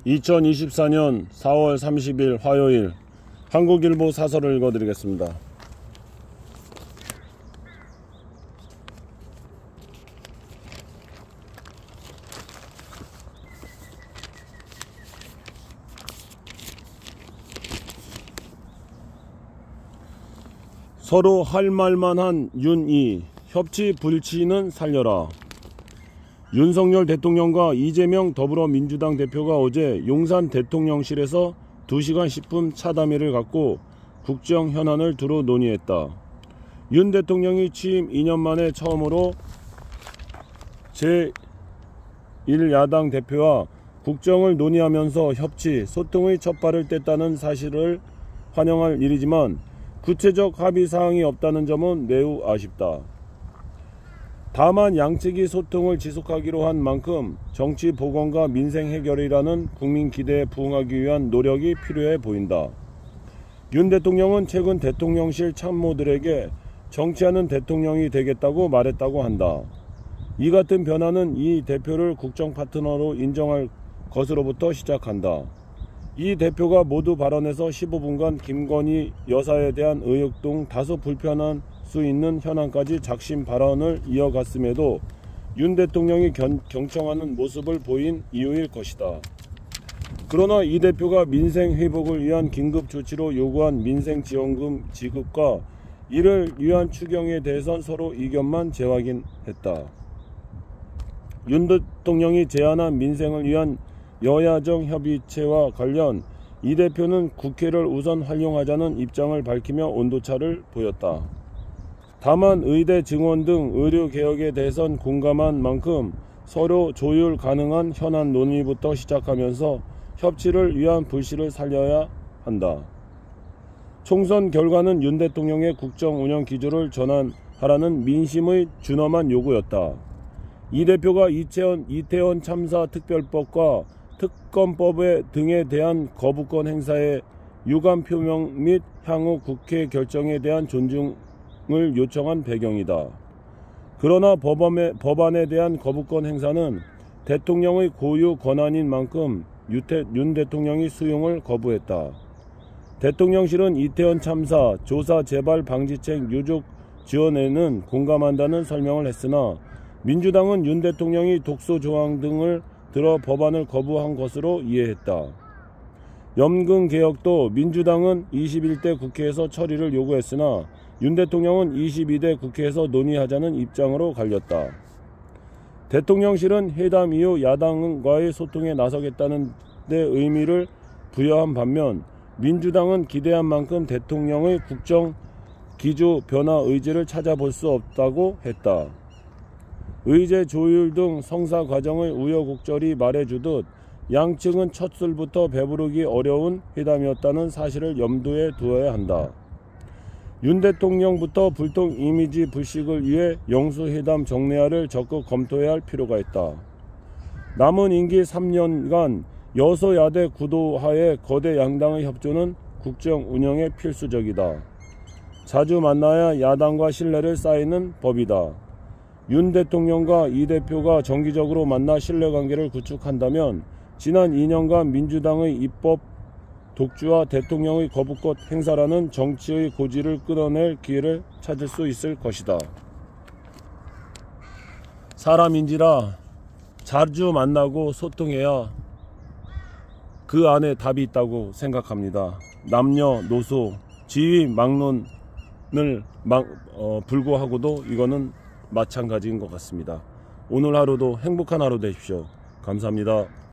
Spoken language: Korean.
2024년 4월 30일 화요일 한국일보 사설을 읽어드리겠습니다. 서로 할 말만 한 윤이, 협치 불치는 살려라. 윤석열 대통령과 이재명 더불어민주당 대표가 어제 용산 대통령실에서 2시간 10분 차담회를 갖고 국정 현안을 두루 논의했다. 윤 대통령이 취임 2년 만에 처음으로 제1야당 대표와 국정을 논의하면서 협치, 소통의 첫발을 뗐다는 사실을 환영할 일이지만 구체적 합의사항이 없다는 점은 매우 아쉽다. 다만 양측이 소통을 지속하기로 한 만큼 정치 복원과 민생 해결이라는 국민 기대에 부응하기 위한 노력이 필요해 보인다. 윤 대통령은 최근 대통령실 참모들에게 정치하는 대통령이 되겠다고 말했다고 한다. 이 같은 변화는 이 대표를 국정 파트너로 인정할 것으로부터 시작한다. 이 대표가 모두 발언에서 15분간 김건희 여사에 대한 의혹 등 다소 불편한 수 있는 현안까지 작심 발언을 이어갔음에도 윤 대통령이 경청하는 모습을 보인 이유일 것이다. 그러나 이 대표가 민생 회복을 위한 긴급 조치로 요구한 민생 지원금 지급과 이를 위한 추경에 대해선 서로 이견만 재확인했다. 윤 대통령이 제안한 민생을 위한 여야정 협의체와 관련 이 대표는 국회를 우선 활용하자는 입장을 밝히며 온도차를 보였다. 다만 의대 증원 등 의료개혁에 대해선 공감한 만큼 서로 조율 가능한 현안 논의부터 시작하면서 협치를 위한 불씨를 살려야 한다. 총선 결과는 윤 대통령의 국정 운영 기조를 전환하라는 민심의 준엄한 요구였다. 이 대표가 이태원 참사 특별법과 특검법 등에 대한 거부권 행사의 유감 표명 및 향후 국회 결정에 대한 존중을 요청한 배경이다. 그러나 법안에 대한 거부권 행사는 대통령의 고유 권한인 만큼 윤 대통령이 수용을 거부했다. 대통령실은 이태원 참사 조사 재발 방지책 유족 지원에는 공감한다는 설명을 했으나 민주당은 윤 대통령이 독소 조항 등을 들어 법안을 거부한 것으로 이해했다. 연금개혁도 민주당은 21대 국회에서 처리를 요구했으나 윤 대통령은 22대 국회에서 논의하자는 입장으로 갈렸다. 대통령실은 회담 이후 야당과의 소통에 나서겠다는 데 의미를 부여한 반면 민주당은 기대한 만큼 대통령의 국정 기조 변화 의지를 찾아볼 수 없다고 했다. 의제 조율 등 성사 과정의 우여곡절이 말해주듯 양측은 첫 술부터 배부르기 어려운 회담이었다는 사실을 염두에 두어야 한다. 윤 대통령부터 불통 이미지 불식을 위해 영수회담 정례화를 적극 검토해야 할 필요가 있다. 남은 임기 3년간 여소야대 구도하에 거대 양당의 협조는 국정 운영에 필수적이다. 자주 만나야 야당과 신뢰를 쌓이는 법이다. 윤 대통령과 이 대표가 정기적으로 만나 신뢰관계를 구축한다면 지난 2년간 민주당의 입법 독주와 대통령의 거부권 행사라는 정치의 고지를 끊어낼 기회를 찾을 수 있을 것이다. 사람인지라 자주 만나고 소통해야 그 안에 답이 있다고 생각합니다. 남녀노소 지위 막론을 불구하고도 이거는 마찬가지인 것 같습니다. 오늘 하루도 행복한 하루 되십시오. 감사합니다.